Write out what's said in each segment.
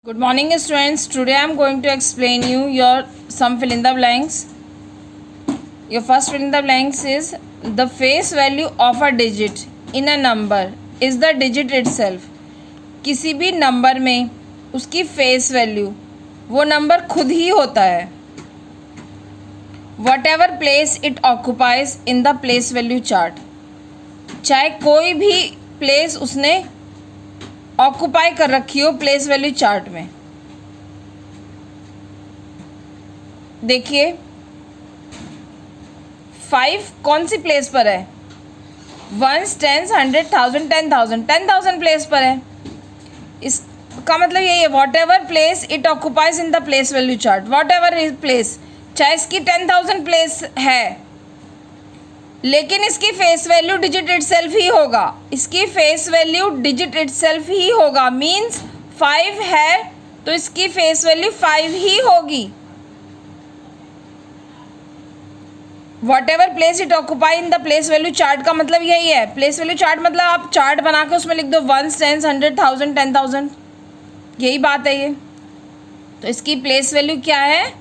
Good morning students. Today I am going to explain you your some fill in the blanks. Your first fill in the blanks is the face value of a digit in a number is the digit itself. किसी भी number में उसकी face value वो number खुद ही होता है. Whatever place it occupies in the place value chart. चाहे कोई भी प्लेस उसने ऑक्यूपाई कर रखी हो प्लेस वैल्यू चार्ट में. देखिए 5 कौन सी प्लेस पर है? 1, 10, 100, 1000, 10,000 10,000 प्लेस पर है. इसका मतलब यही है what ever place it occupies in the place value chart. What ever is place, चाहे इसकी 10,000 प्लेस है लेकिन इसकी फेस वैल्यू डिजिट इटसेल्फ ही होगा. इसकी फेस वैल्यू डिजिट इटसेल्फ ही होगा. मीन्स 5 है तो इसकी फेस वैल्यू 5 ही होगी. What ever place it occupy in the place value chart का मतलब यही है. प्लेस वैल्यू चार्ट मतलब आप चार्ट बना के उसमें लिख दो 1, 10, 100, 1000, 10,000. यही बात है ये. तो इसकी प्लेस वैल्यू क्या है?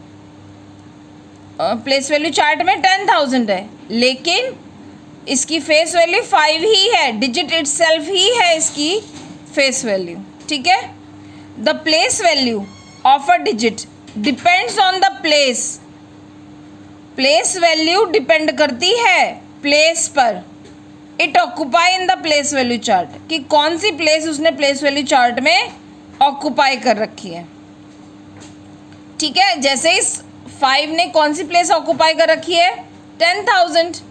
प्लेस वैल्यू चार्ट में 10,000 है लेकिन इसकी फेस वैल्यू 5 ही है. डिजिट इटसेल्फ ही है इसकी फेस वैल्यू. ठीक है. The place value of a digit depends on the place. Place value depend करती है प्लेस पर. It occupy in the place value chart कि कौन सी प्लेस उसने प्लेस वैल्यू चार्ट में ऑक्यूपाई कर रखी है. ठीक है. जैसे इस 5 ने कौन सी प्लेस ऑक्यूपाई कर रखी है? 10,000.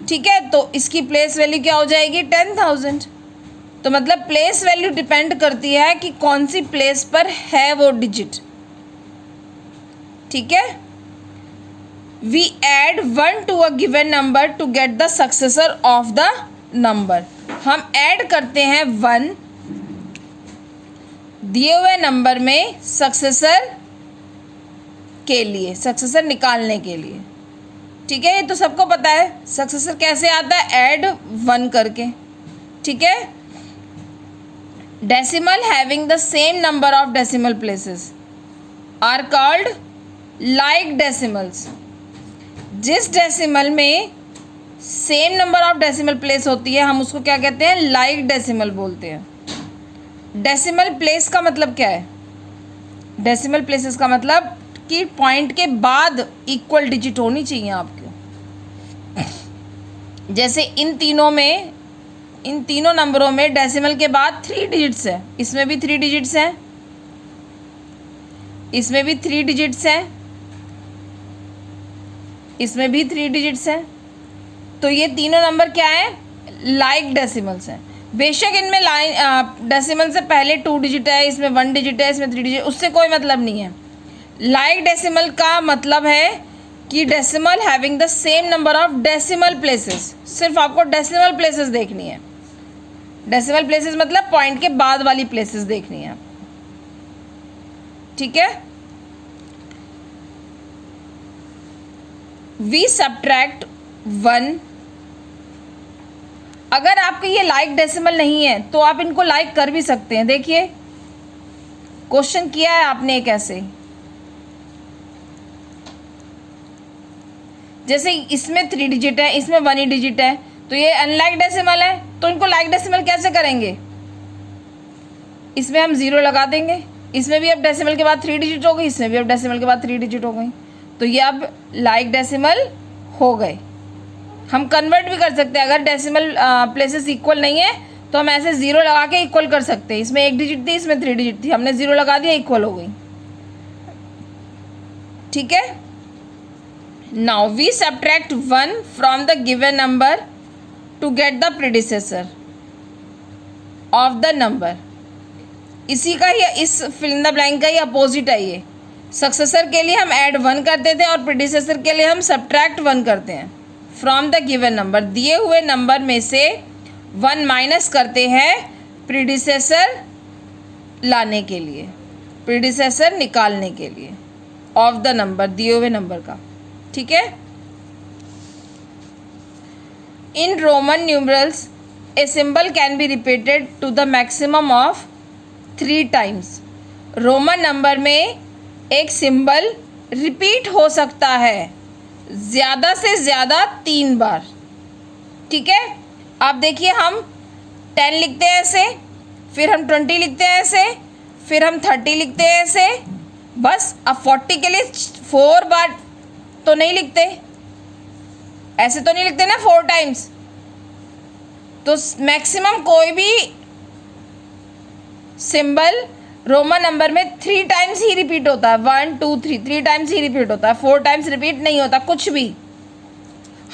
ठीक है. तो इसकी प्लेस वैल्यू क्या हो जाएगी? 10,000. तो मतलब प्लेस वैल्यू डिपेंड करती है कि कौन सी प्लेस पर है वो डिजिट. ठीक है. We add 1 to a given number to get the successor of the number. हम ऐड करते हैं 1 दिए हुए नंबर में सक्सेसर के लिए, सक्सेसर निकालने के लिए. ठीक है. ये तो सबको पता है सक्सेसर कैसे आता है, ऐड 1 करके. ठीक है. Decimal having the same number of decimal places are called like decimals. जिस डेसिमल में same number of decimal place होती है हम उसको क्या कहते हैं? लाइक डेसिमल बोलते हैं. डेसिमल प्लेस का मतलब क्या है? डेसिमल प्लेसेस का मतलब कि पॉइंट के बाद इक्वल डिजिट होनी चाहिए आपको. जैसे इन तीनों नंबरों में डेसिमल के बाद 3 डिजिट्स है. इसमें भी 3 डिजिट्स हैं, इसमें भी 3 डिजिट्स हैं, इसमें भी 3 डिजिट्स हैं. तो ये तीनों नंबर क्या है? लाइक डेसिमल्स हैं. बेशक इनमें डेसिमल से पहले 2 डिजिट है, इसमें 1 डिजिट है, इसमें 3 डिजिट, उससे कोई मतलब नहीं है. लाइक डेसिमल का मतलब है कि decimal having the same number of decimal places. सिर्फ आपको डेसिमल प्लेसेस देखनी है. डेसिमल प्लेसेस मतलब पॉइंट के बाद वाली प्लेसेस देखनी है. ठीक है. We subtract 1. अगर आपके ये लाइक डेसिमल नहीं है तो आप इनको लाइक कर भी सकते हैं. देखिए क्वेश्चन किया है आपने एक ऐसे, जैसे इसमें 3 डिजिट है, इसमें 1 ही डिजिट है, तो ये अनलाइक डेसिमल है. तो इनको लाइक डेसिमल कैसे करेंगे? इसमें हम 0 लगा देंगे. इसमें भी अब डेसिमल के बाद 3 डिजिट हो गई, इसमें भी अब डेसिमल के बाद 3 डिजिट हो गई. तो ये अब लाइक डेसिमल हो गए. हम कन्वर्ट भी कर सकते हैं. अगर डेसिमल प्लेसेस इक्वल नहीं है तो हम ऐसे 0 लगा के इक्वल कर सकते हैं. इसमें 1 डिजिट थी, इसमें 3 डिजिट थी, हमने 0 लगा दिया, इक्वल हो गई. ठीक है. Now we subtract 1 from the given number to get the predecessor of the number. इसी का ही इस fill in the blank का ही अपोजिट है ये. सक्सेसर के लिए हम ऐड 1 करते थे और प्रीडिसेसर के लिए हम सब्ट्रैक्ट 1 करते हैं. फ्रॉम द गिवन नंबर, दिए हुए नंबर में से 1 माइनस करते हैं प्रीडिसेसर लाने के लिए, प्रीडिसेसर निकालने के लिए ऑफ द नंबर, दिए हुए नंबर का. ठीक है. In Roman numerals a symbol can be repeated to the maximum of 3 times. Roman number में एक सिंबल रिपीट हो सकता है ज़्यादा से ज़्यादा 3 बार। ठीक है, आप देखिए, हम 10 लिखते हैं ऐसे, फिर हम 20 लिखते हैं ऐसे, फिर हम 30 लिखते हैं ऐसे, बस। अब 40 के लिए 4 बार तो नहीं लिखते, ऐसे तो नहीं लिखते ना 4 टाइम्स। तो मैक्सिमम कोई भी सिंबल रोमन नंबर में 3 टाइम्स ही रिपीट होता है। 1 2 3 3 टाइम्स ही रिपीट होता है, 4 टाइम्स रिपीट नहीं होता कुछ भी।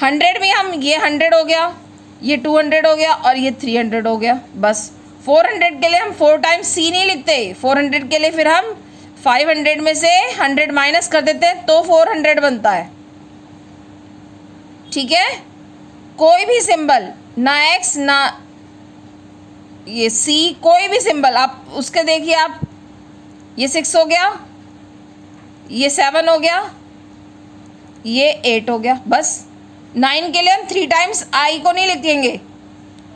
100 में हम, ये 100 हो गया, ये 200 हो गया और ये 300 हो गया, बस। 400 के लिए हम 4 टाइम्स सी नहीं लिखते, 400 के लिए फिर हम 500 में से 100 माइनस कर देते हैं तो 400 बनता है। ठीक है, कोई भी सिंबल, ना एक्स ना ये सी, कोई भी सिंबल आप उसके देखिए, आप ये 6 हो गया, ये 7 हो गया, ये 8 हो गया, बस। 9 के लिए हम 3 टाइम्स आई को नहीं लिखेंगे,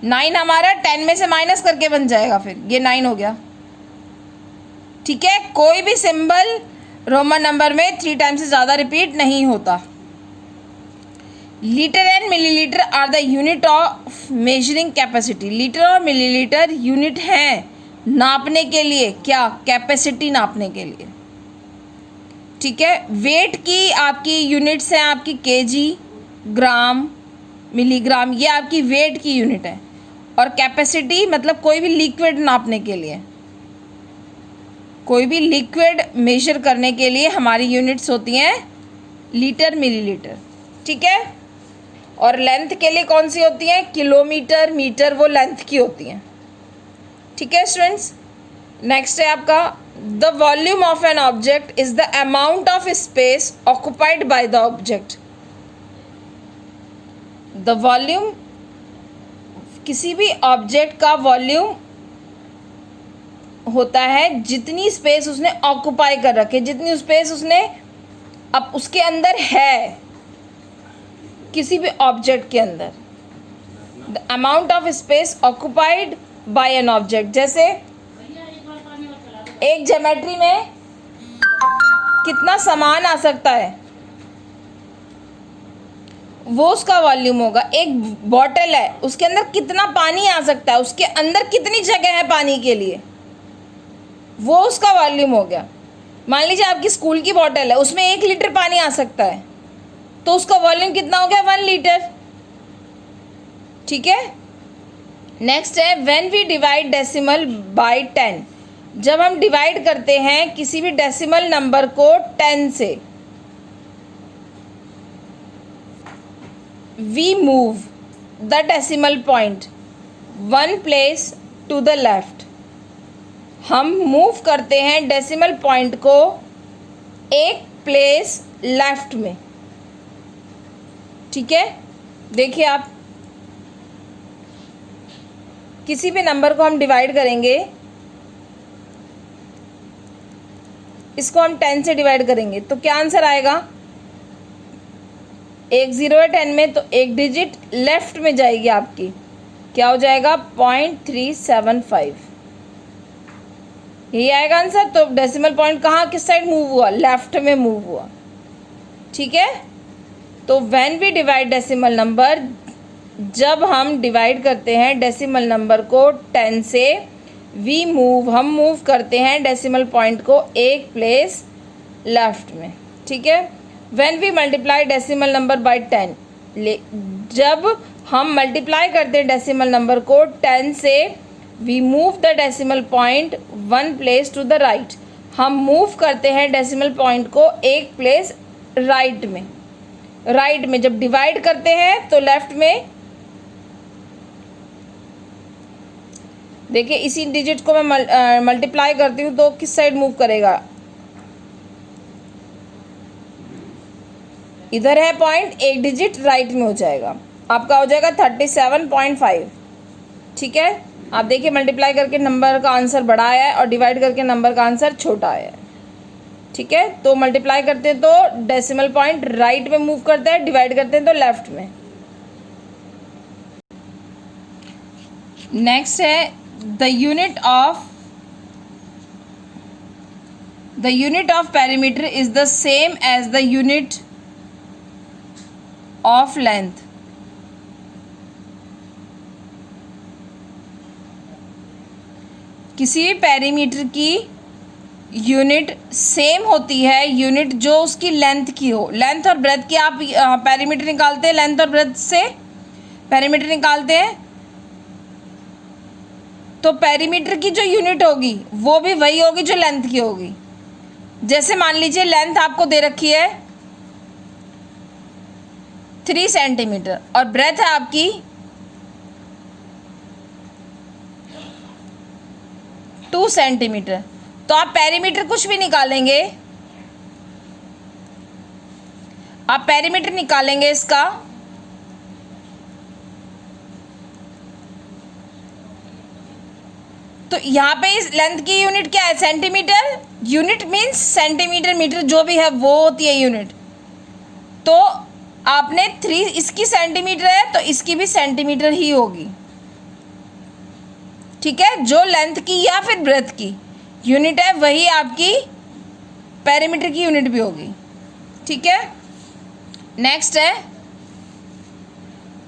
9 हमारा 10 में से माइनस करके बन जाएगा, फिर ये 9 हो गया। ठीक है, कोई भी सिंबल रोमन नंबर में 3 टाइम्स से ज़्यादा रिपीट नहीं होता। Litre and millilitre are the unit of measuring capacity. Litre और मिलीलीटर यूनिट हैं नापने के लिए, क्या? कैपेसिटी नापने के लिए। ठीक है, वेट की आपकी यूनिट्स हैं, आपकी केजी, ग्राम, मिलीग्राम, ये आपकी वेट की यूनिट है। और कैपेसिटी मतलब कोई भी लिक्विड नापने के लिए, कोई भी लिक्विड मेजर करने के लिए हमारी यूनिट्स होती हैं लीटर, मिलीलीटर। ठीक है, और लेंथ के लिए कौन सी होती हैं? किलोमीटर, मीटर, वो लेंथ की होती हैं। ठीक है स्टूडेंट्स, नेक्स्ट है आपका, the volume of an object is the amount of space occupied by the object. The volume, किसी भी ऑब्जेक्ट का वॉल्यूम होता है जितनी स्पेस उसने ऑक्युपाई कर रखे, जितनी स्पेस उसने अब उसके अंदर है, किसी भी ऑब्जेक्ट के अंदर। The amount of space occupied by an object. जैसे एक ज्योमेट्री में कितना सामान आ सकता है, वो उसका वॉल्यूम होगा। एक बॉटल है, उसके अंदर कितना पानी आ सकता है, उसके अंदर कितनी जगह है पानी के लिए, वो उसका वॉल्यूम हो गया। मान लीजिए आपकी स्कूल की बॉटल है, उसमें 1 लीटर पानी आ सकता है, तो उसका वॉल्यूम कितना हो गया? 1 लीटर। ठीक है, नेक्स्ट है, when we divide decimal by 10। जब हम डिवाइड करते हैं किसी भी डेसिमल नंबर को 10 से, we move the decimal point 1 place to the left. हम मूव करते हैं डेसिमल पॉइंट को 1 प्लेस लेफ्ट में। ठीक है, देखिए आप, किसी भी नंबर को हम डिवाइड करेंगे, इसको हम 10 से डिवाइड करेंगे तो क्या आंसर आएगा? 1 0 है 10 में, तो 1 डिजिट लेफ्ट में जाएगी आपकी, क्या हो जाएगा? 0.375, यही आएगा आंसर। तो डेसिमल पॉइंट कहाँ, किस साइड मूव हुआ? लेफ्ट में मूव हुआ। ठीक है, तो when we divide decimal number, जब हम डिवाइड करते हैं डेसिमल नंबर को 10 से, हम मूव करते हैं डेसिमल पॉइंट को 1 प्लेस लेफ्ट में। ठीक है, when we multiply decimal number by 10, जब हम मल्टीप्लाई करते हैं डेसिमल नंबर को 10 से, we move the decimal point 1 place to the right. हम मूव करते हैं डेसिमल पॉइंट को 1 प्लेस राइट में। राइट में जब डिवाइड करते हैं तो लेफ्ट में, देखिए इसी डिजिट को मैं मल्टीप्लाई करती हूँ तो किस साइड मूव करेगा? इधर है पॉइंट, 1 डिजिट राइट में हो जाएगा, आपका हो जाएगा 37.5। ठीक है, आप देखिए मल्टीप्लाई करके नंबर का आंसर बड़ा आया है और डिवाइड करके नंबर का आंसर छोटा आया है। ठीक है, तो मल्टीप्लाई करते हैं तो डेसिमल पॉइंट राइट में मूव करता है, डिवाइड करते हैं तो लेफ्ट में। नेक्स्ट है, the unit of the unit of perimeter is the same as the unit of length. किसी भी पेरीमीटर की यूनिट सेम होती है, यूनिट जो उसकी लेंथ की हो। लेंथ और ब्रेथ की आप पेरीमीटर निकालते हैं, लेंथ और ब्रेथ से पेरीमीटर निकालते हैं, तो पेरीमीटर की जो यूनिट होगी वो भी वही होगी जो लेंथ की होगी। जैसे मान लीजिए लेंथ आपको दे रखी है 3 सेंटीमीटर और ब्रेथ है आपकी 2 सेंटीमीटर, तो आप पेरीमीटर कुछ भी निकालेंगे, आप पेरीमीटर निकालेंगे इसका, तो यहाँ पे इस लेंथ की यूनिट क्या है? Centimetre. Unit means centimetre, metre जो भी है वो होती है यूनिट। तो आपने 3 इसकी सेंटीमीटर है तो इसकी भी सेंटीमीटर ही होगी, ठीक है। जो लेंथ की या फिर ब्रेथ की यूनिट है वही आपकी पेरीमीटर की यूनिट भी होगी, ठीक है। नेक्स्ट है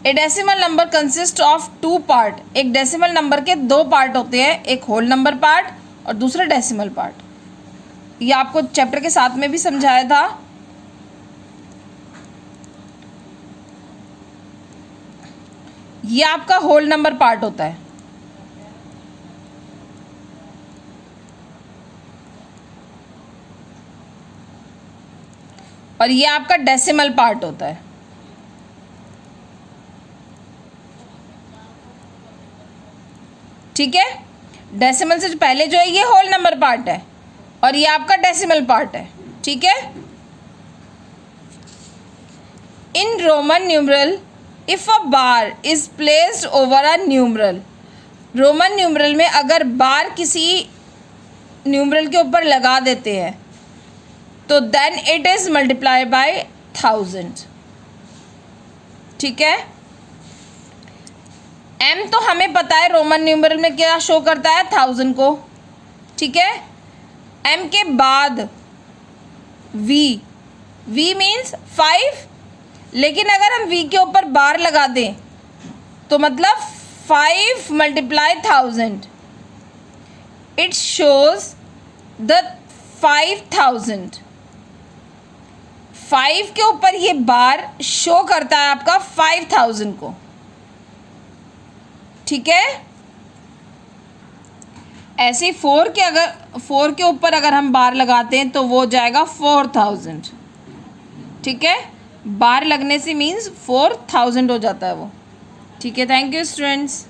ए decimal number consist of 2 part. एक डेसिमल नंबर के 2 पार्ट होते हैं, एक होल नंबर पार्ट और दूसरा डेसिमल पार्ट। ये आपको चैप्टर के साथ में भी समझाया था। ये आपका होल नंबर पार्ट होता है, और ये आपका डेसिमल पार्ट होता है, ठीक है। डेसिमल से पहले जो है ये होल नंबर पार्ट है और ये आपका डेसिमल पार्ट है, ठीक है। In Roman numeral if a bar is placed over a numeral, Roman numeral में अगर बार किसी न्यूमरल के ऊपर लगा देते हैं तो then it is multiply by 1000, ठीक है। m तो हमें पता है रोमन न्यूमरल में क्या शो करता है, 1000 को, ठीक है। m के बाद v, v मीन्स 5, लेकिन अगर हम v के ऊपर बार लगा दें तो मतलब 5 मल्टीप्लाई 1000, इट शोज द 5000। 5 के ऊपर ये बार शो करता है आपका 5000 को, ठीक है। ऐसे 4 के ऊपर अगर हम बार लगाते हैं तो वो हो जाएगा 4000, ठीक है। बार लगने से मीन्स 4000 हो जाता है वो, ठीक है। Thank you students.